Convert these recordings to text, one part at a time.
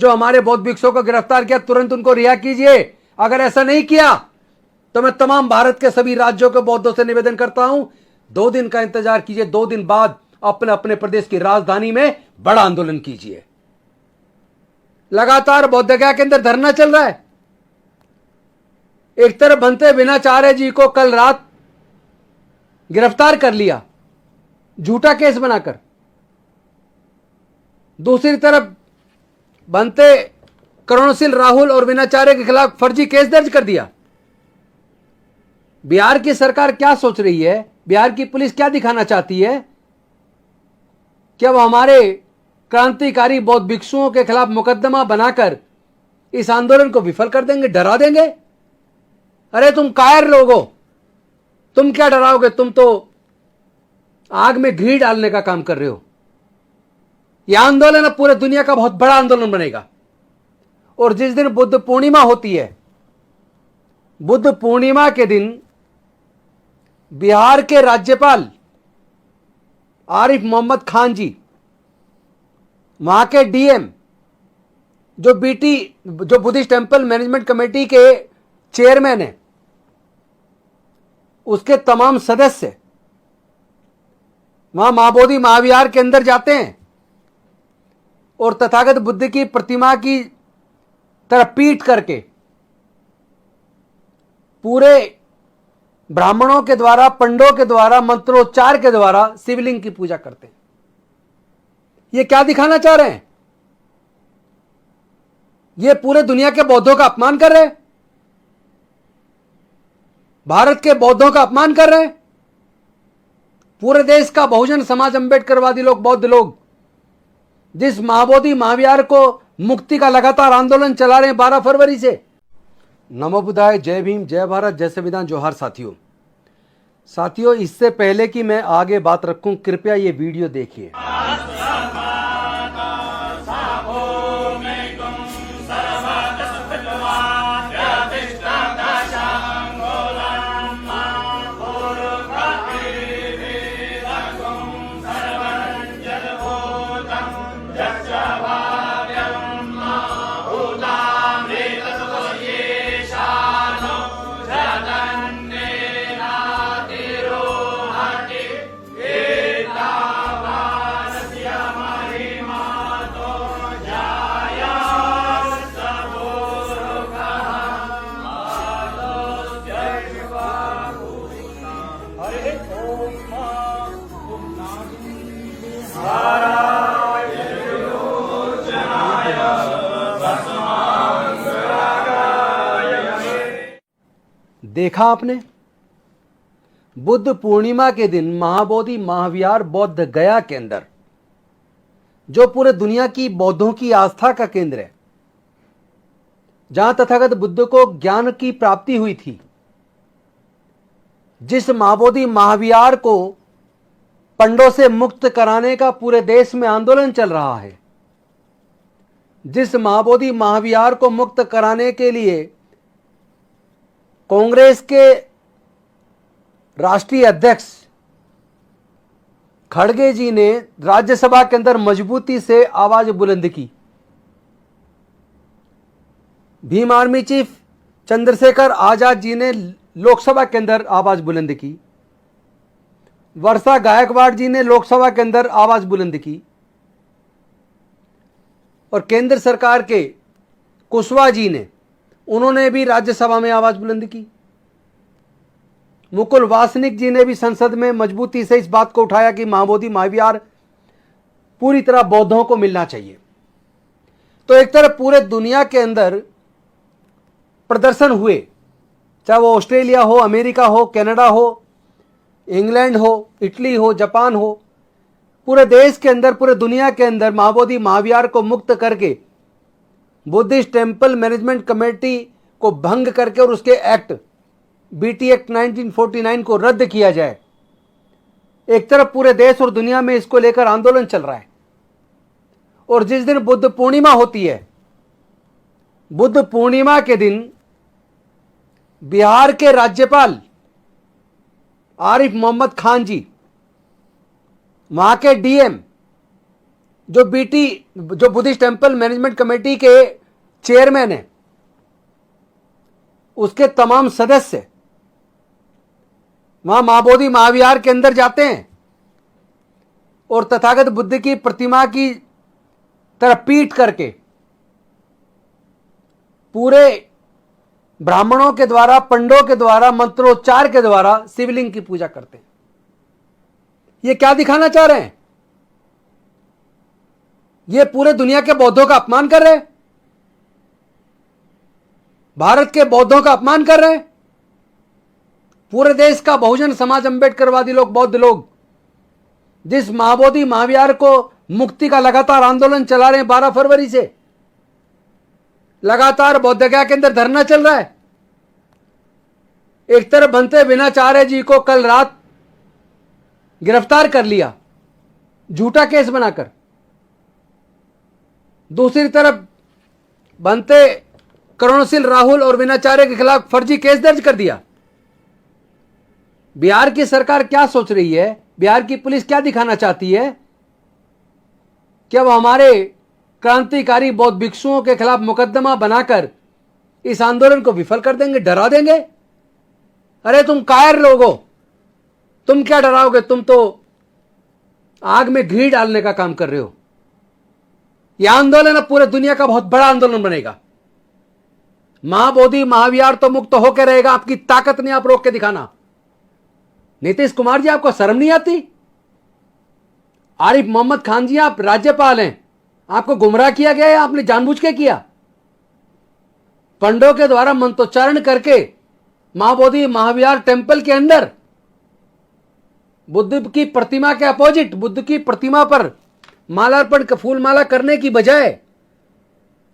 जो हमारे बौद्ध भिक्षुओं को गिरफ्तार किया तुरंत उनको रिहा कीजिए। अगर ऐसा नहीं किया तो मैं तमाम भारत के सभी राज्यों के बौद्धों से निवेदन करता हूं, 2 दिन का इंतजार कीजिए, 2 दिन बाद अपने अपने प्रदेश की राजधानी में बड़ा आंदोलन कीजिए। लगातार बोधगया के अंदर धरना चल रहा है। एक तरफ बनते विनाचार्य जी को कल रात गिरफ्तार कर लिया झूठा केस बनाकर, दूसरी तरफ बनते करुणशील राहुल और विनाचार्य के खिलाफ फर्जी केस दर्ज कर दिया। बिहार की सरकार क्या सोच रही है? बिहार की पुलिस क्या दिखाना चाहती है? क्या वो हमारे क्रांतिकारी बौद्ध भिक्षुओं के खिलाफ मुकदमा बनाकर इस आंदोलन को विफल कर देंगे, डरा देंगे? अरे तुम कायर लोग हो, तुम क्या डराओगे? तुम तो आग में घी डालने का काम कर रहे हो। यह आंदोलन अब पूरे दुनिया का बहुत बड़ा आंदोलन बनेगा। और जिस दिन बुद्ध पूर्णिमा होती है, बुद्ध पूर्णिमा के दिन बिहार के राज्यपाल आरिफ मोहम्मद खान जी, वहां के डीएम, जो बुद्धिस्ट टेंपल मैनेजमेंट कमेटी के चेयरमैन है, उसके तमाम सदस्य वहां महाबोधि महाविहार के अंदर जाते हैं और तथागत बुद्ध की प्रतिमा की तरफ पीट करके पूरे ब्राह्मणों के द्वारा, पंडों के द्वारा, मंत्रोच्चार के द्वारा शिवलिंग की पूजा करते हैं। ये क्या दिखाना चाह रहे हैं? ये पूरे दुनिया के बौद्धों का अपमान कर रहे हैं, भारत के बौद्धों का अपमान कर रहे हैं। पूरे देश का बहुजन समाज, अंबेडकरवादी लोग, बौद्ध लोग जिस महाबोधि महाविहार को मुक्ति का लगातार आंदोलन चला रहे हैं 12 फरवरी से। नमो बुद्धाय, जय भीम, जय भारत, जय संविधान, जोहार। साथियों, इससे पहले कि मैं आगे बात रखूं, कृपया ये वीडियो देखिए। देखा आपने, बुद्ध पूर्णिमा के दिन महाबोधि महाविहार बौद्ध गया के अंदर, जो पूरे दुनिया की बौद्धों की आस्था का केंद्र है, जहां तथागत बुद्ध को ज्ञान की प्राप्ति हुई थी, जिस महाबोधि महाविहार को पंडों से मुक्त कराने का पूरे देश में आंदोलन चल रहा है, जिस महाबोधि महाविहार को मुक्त कराने के लिए कांग्रेस के राष्ट्रीय अध्यक्ष खड़गे जी ने राज्यसभा के अंदर मजबूती से आवाज बुलंद की, भीम आर्मी चीफ चंद्रशेखर आजाद जी ने लोकसभा के अंदर आवाज बुलंद की, वर्षा गायकवाड़ जी ने लोकसभा के अंदर आवाज बुलंद की, और केंद्र सरकार के कुशवाहा जी ने, उन्होंने भी राज्यसभा में आवाज बुलंद की। मुकुल वासनिक जी ने भी संसद में मजबूती से इस बात को उठाया कि महाबोधि महाविहार पूरी तरह बौद्धों को मिलना चाहिए। तो एक तरफ पूरे दुनिया के अंदर प्रदर्शन हुए, चाहे वो ऑस्ट्रेलिया हो, अमेरिका हो, कनाडा हो, इंग्लैंड हो, इटली हो, जापान हो, पूरे देश के अंदर, पूरे दुनिया के अंदर महाबोधि महाविहार को मुक्त करके बुद्धिस्ट टेंपल मैनेजमेंट कमेटी को भंग करके और उसके एक्ट बीटी एक्ट 1949 को रद्द किया जाए। एक तरफ पूरे देश और दुनिया में इसको लेकर आंदोलन चल रहा है। और जिस दिन बुद्ध पूर्णिमा होती है, बुद्ध पूर्णिमा के दिन बिहार के राज्यपाल आरिफ मोहम्मद खान जी, वहां के डीएम, जो बुद्धिस्ट टेम्पल मैनेजमेंट कमेटी के चेयरमैन है, उसके तमाम सदस्य वहां महाबोधि महाविहार के अंदर जाते हैं और तथागत बुद्ध की प्रतिमा की तरफ पीट करके पूरे ब्राह्मणों के द्वारा, पंडों के द्वारा, मंत्रोच्चार के द्वारा शिवलिंग की पूजा करते हैं। ये क्या दिखाना चाह रहे हैं? ये पूरे दुनिया के बौद्धों का अपमान कर रहे हैं, भारत के बौद्धों का अपमान कर रहे हैं। पूरे देश का बहुजन समाज, अंबेडकरवादी लोग, बौद्ध लोग जिस महाबोधि महाविहार को मुक्ति का लगातार आंदोलन चला रहे हैं, 12 फरवरी से लगातार बौद्धगया के अंदर धरना चल रहा है। एक तरफ भंते विनाचार्य जी को कल रात गिरफ्तार कर लिया झूठा केस बनाकर, दूसरी तरफ भंते करुणशील राहुल और विनाचार्य के खिलाफ फर्जी केस दर्ज कर दिया। बिहार की सरकार क्या सोच रही है? बिहार की पुलिस क्या दिखाना चाहती है? क्या वो हमारे क्रांतिकारी बौद्ध भिक्षुओं के खिलाफ मुकदमा बनाकर इस आंदोलन को विफल कर देंगे, डरा देंगे? अरे तुम कायर लोग हो, तुम क्या डराओगे? तुम तो आग में घी डालने का काम कर रहे हो। यह आंदोलन अब पूरे दुनिया का बहुत बड़ा आंदोलन बनेगा। महाबोधि महाविहार तो मुक्त होकर रहेगा, आपकी ताकत नहीं आप रोक के दिखाना। नीतीश कुमार जी, आपको शर्म नहीं आती? आरिफ मोहम्मद खान जी, आप राज्यपाल हैं, आपको गुमराह किया गया है, आपने जानबूझ के किया। पंडों के द्वारा मंत्रोच्चारण करके महाबोधि महाविहार टेम्पल के अंदर बुद्ध की प्रतिमा के अपोजिट, बुद्ध की प्रतिमा पर मालार्पण, फूल माला करने की बजाय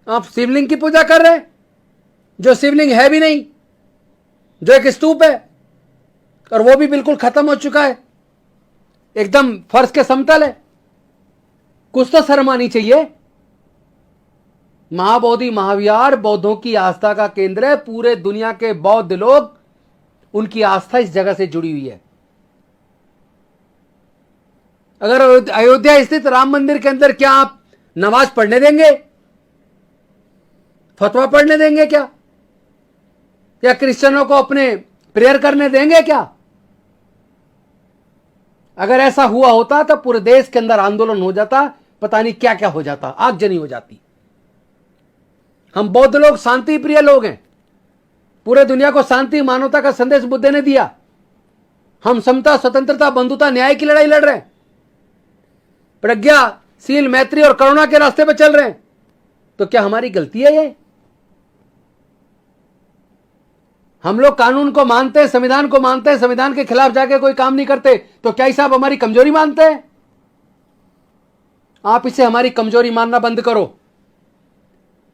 आप शिवलिंग की पूजा कर रहे हैं, जो शिवलिंग है भी नहीं, जो एक स्तूप है और वो भी बिल्कुल खत्म हो चुका है, एकदम फर्श के समतल है। कुछ तो शर्म आनी चाहिए। महाबोधि महाविहार बौद्धों की आस्था का केंद्र है। पूरे दुनिया के बौद्ध लोग, उनकी आस्था इस जगह से जुड़ी हुई है। अगर अयोध्या स्थित राम मंदिर के अंदर क्या आप नमाज पढ़ने देंगे? फतवा पढ़ने देंगे क्या? या क्रिश्चियनों को अपने प्रेयर करने देंगे क्या? अगर ऐसा हुआ होता तो पूरे देश के अंदर आंदोलन हो जाता, पता नहीं क्या क्या हो जाता, आगजनी हो जाती। हम बौद्ध लोग शांति प्रिय लोग हैं। पूरे दुनिया को शांति मानवता का संदेश बुद्ध ने दिया। हम समता, स्वतंत्रता, बंधुता, न्याय की लड़ाई लड़ रहे हैं, प्रज्ञाशील, मैत्री और करुणा के रास्ते पर चल रहे हैं। तो क्या हमारी गलती है ये? हम लोग कानून को मानते हैं, संविधान को मानते हैं, संविधान के खिलाफ जाके कोई काम नहीं करते, तो क्या इसे आप हमारी कमजोरी मानते हैं? आप इसे हमारी कमजोरी मानना बंद करो।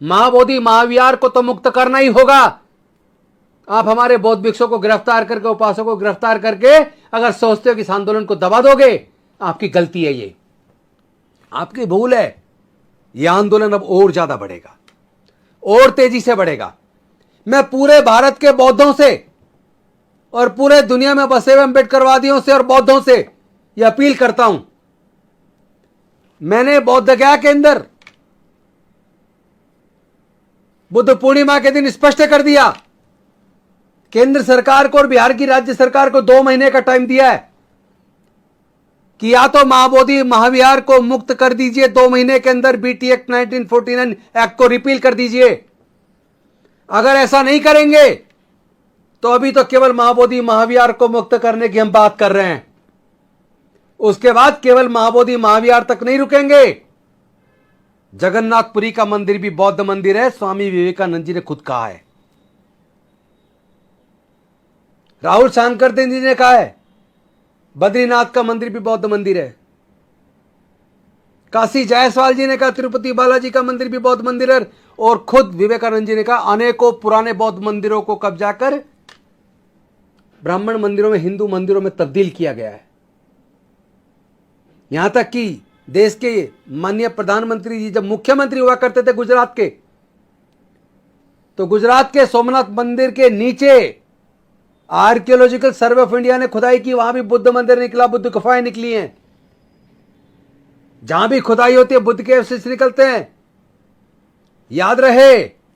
महाबोधि महाविहार को तो मुक्त करना ही होगा। आप हमारे बौद्ध भिक्षुओं को गिरफ्तार करके, उपासकों को गिरफ्तार करके अगर सोचते हो कि इस आंदोलन को दबा दोगे, आपकी गलती है, ये आपकी भूल है। यह आंदोलन अब और ज्यादा बढ़ेगा, और तेजी से बढ़ेगा। मैं पूरे भारत के बौद्धों से और पूरे दुनिया में बसे हुए अंबेडकरवादियों से और बौद्धों से यह अपील करता हूं। मैंने बौद्धगया के अंदर बुद्ध पूर्णिमा के दिन स्पष्ट कर दिया, केंद्र सरकार को और बिहार की राज्य सरकार को 2 महीने का टाइम दिया है कि या तो महाबोधि महाविहार को मुक्त कर दीजिए 2 महीने के अंदर, बीटी एक्ट 1949 एक्ट को रिपील कर दीजिए। अगर ऐसा नहीं करेंगे तो अभी तो केवल महाबोधि महाविहार को मुक्त करने की हम बात कर रहे हैं, उसके बाद केवल महाबोधि महाविहार तक नहीं रुकेंगे। जगन्नाथपुरी का मंदिर भी बौद्ध मंदिर है, स्वामी विवेकानंद जी ने खुद कहा है। राहुल सांकरतिन जी ने कहा है, बद्रीनाथ का मंदिर भी बौद्ध मंदिर है। काशी जायसवाल जी ने कहा, तिरुपति बालाजी का मंदिर भी बौद्ध मंदिर है। और खुद विवेकानंद जी ने कहा, अनेकों पुराने बौद्ध मंदिरों को कब्जा कर ब्राह्मण मंदिरों में, हिंदू मंदिरों में तब्दील किया गया है। यहां तक कि देश के माननीय प्रधानमंत्री जी जब मुख्यमंत्री हुआ करते थे गुजरात के, तो गुजरात के सोमनाथ मंदिर के नीचे आर्कियोलॉजिकल सर्वे ऑफ इंडिया ने खुदाई की, वहां भी बुद्ध मंदिर निकला, बुद्ध गुफाएं निकली हैं। जहां भी खुदाई होती है बुद्ध के अवशेष निकलते हैं। याद रहे,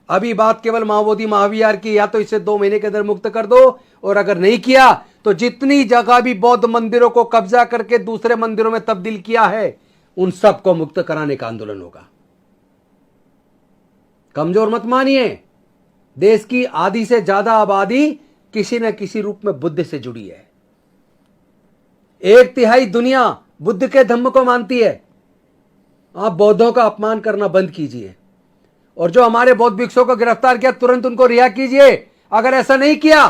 अभी बात केवल माओवादी महाविहार की, या तो इसे 2 महीने के अंदर मुक्त कर दो, और अगर नहीं किया तो जितनी जगह भी बौद्ध मंदिरों को कब्जा करके दूसरे मंदिरों में तब्दील किया है उन सबको मुक्त कराने का आंदोलन होगा। कमजोर मत मानिए, देश की आधी से ज्यादा आबादी किसी न किसी रूप में बुद्ध से जुड़ी है। 1/3 दुनिया बुद्ध के धम्म को मानती है। आप बौद्धों का अपमान करना बंद कीजिए, और जो हमारे बौद्ध भिक्षुओं को गिरफ्तार किया तुरंत उनको रिहा कीजिए। अगर ऐसा नहीं किया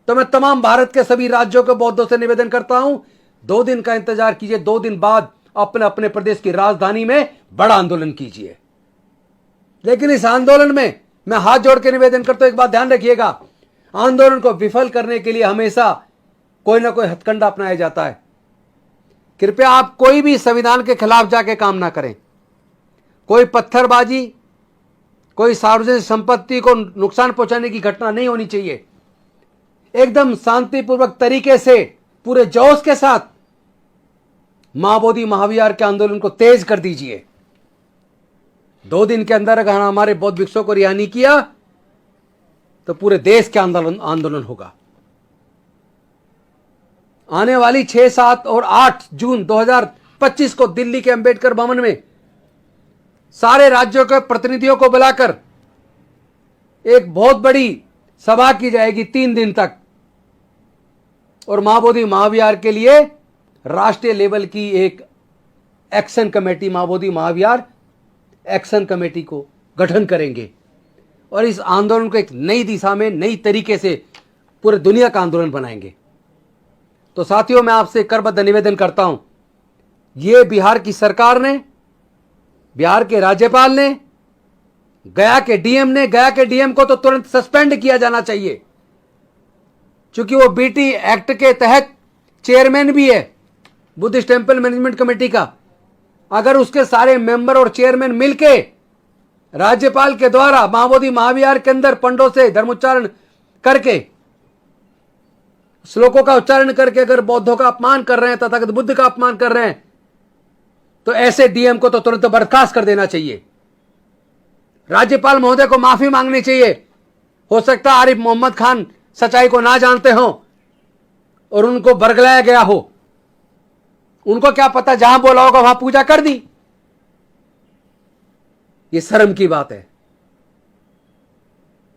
तो मैं तमाम भारत के सभी राज्यों के बौद्धों से निवेदन करता हूं, 2 दिन का इंतजार कीजिए, 2 दिन बाद अपने अपने प्रदेश की राजधानी में बड़ा आंदोलन कीजिए। लेकिन इस आंदोलन में मैं हाथ जोड़ के निवेदन करता हूं, एक बात ध्यान रखिएगा, आंदोलन को विफल करने के लिए हमेशा कोई ना कोई हथकंडा अपनाया जाता है। कृपया आप कोई भी संविधान के खिलाफ जाके काम ना करें। कोई पत्थरबाजी, कोई सार्वजनिक संपत्ति को नुकसान पहुंचाने की घटना नहीं होनी चाहिए। एकदम शांतिपूर्वक तरीके से पूरे जोश के साथ माओवादी महाविहार के आंदोलन को तेज कर दीजिए। 2 दिन के अंदर अगर हमारे बौद्ध भिक्षुओं को रिहा नहीं किया तो पूरे देश के आंदोलन होगा। आने वाली 6, 7 और 8 जून 2025 को दिल्ली के अंबेडकर भवन में सारे राज्यों के प्रतिनिधियों को बुलाकर एक बहुत बड़ी सभा की जाएगी 3 दिन तक, और माओवादी महाविहार के लिए राष्ट्रीय लेवल की एक एक्शन कमेटी, माओवादी महाविहार एक्शन कमेटी को गठन करेंगे, और इस आंदोलन को एक नई दिशा में नई तरीके से पूरे दुनिया का आंदोलन बनाएंगे। तो साथियों, मैं आपसे करबद्ध निवेदन करता हूं, यह बिहार की सरकार ने, बिहार के राज्यपाल ने, गया के डीएम को तो तुरंत सस्पेंड किया जाना चाहिए, क्योंकि वो बीटी एक्ट के तहत चेयरमैन भी है बुद्धिस्ट टेंपल मैनेजमेंट कमेटी का। अगर उसके सारे मेंबर और चेयरमैन मिलके राज्यपाल के द्वारा माओवादी महाविहार के अंदर पंडों से धर्मोच्चारण करके, श्लोकों का उच्चारण करके अगर बौद्धों का अपमान कर रहे हैं, तथागत बुद्ध का अपमान कर रहे हैं, तो ऐसे डीएम को तो तुरंत बर्खास्त कर देना चाहिए। राज्यपाल महोदय को माफी मांगनी चाहिए। हो सकता है आरिफ मोहम्मद खान सच्चाई को ना जानते हो और उनको बरगलाया गया हो, उनको क्या पता, जहां बोला होगा वहां पूजा कर दी। ये शर्म की बात है।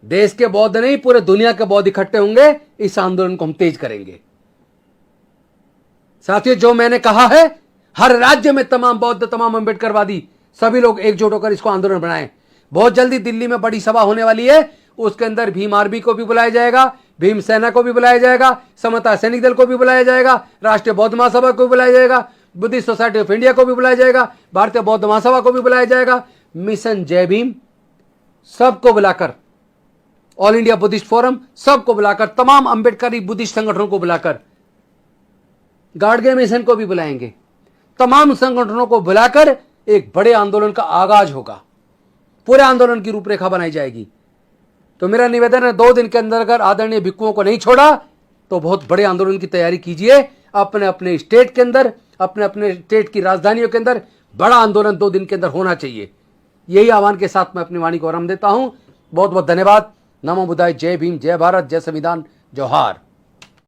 देश के बौद्ध नहीं, पूरे दुनिया के बौद्ध इकट्ठे होंगे, इस आंदोलन को हम तेज करेंगे। साथियों, जो मैंने कहा है, हर राज्य में तमाम बौद्ध, तमाम अंबेडकरवादी सभी लोग एकजुट होकर इसको आंदोलन बनाएं। बहुत जल्दी दिल्ली में बड़ी सभा होने वाली है, उसके अंदर भीम आर्मी को भी बुलाया जाएगा, भीम सेना को भी बुलाया जाएगा, समता सैनिक दल को भी बुलाया जाएगा, राष्ट्रीय बौद्ध महासभा को भी बुलाया जाएगा, बुद्धिस्ट सोसाइटी ऑफ इंडिया को भी बुलाया जाएगा, भारतीय बौद्ध महासभा को भी बुलाया जाएगा, मिशन जय भीम सबको बुलाकर, ऑल इंडिया बुद्धिस्ट फोरम सबको बुलाकर, तमाम अंबेडकरी बुद्धिस्ट संगठनों को बुलाकर, गाडगे मिशन को भी बुलाएंगे। तमाम संगठनों को बुलाकर एक बड़े आंदोलन का आगाज होगा। पूरे आंदोलन की रूपरेखा बनाई जाएगी। तो मेरा निवेदन है, 2 दिन के अंदर अगर आदरणीय भिक्षुओं को नहीं छोड़ा तो बहुत बड़े आंदोलन की तैयारी कीजिए। अपने अपने स्टेट के अंदर, अपने अपने स्टेट की राजधानियों के अंदर बड़ा आंदोलन 2 दिन के अंदर होना चाहिए। यही आह्वान के साथ मैं अपनी वाणी को आराम देता हूं। बहुत बहुत धन्यवाद। नमो बुद्धाय। जय भीम, जय भारत, जय संविधान, जोहार।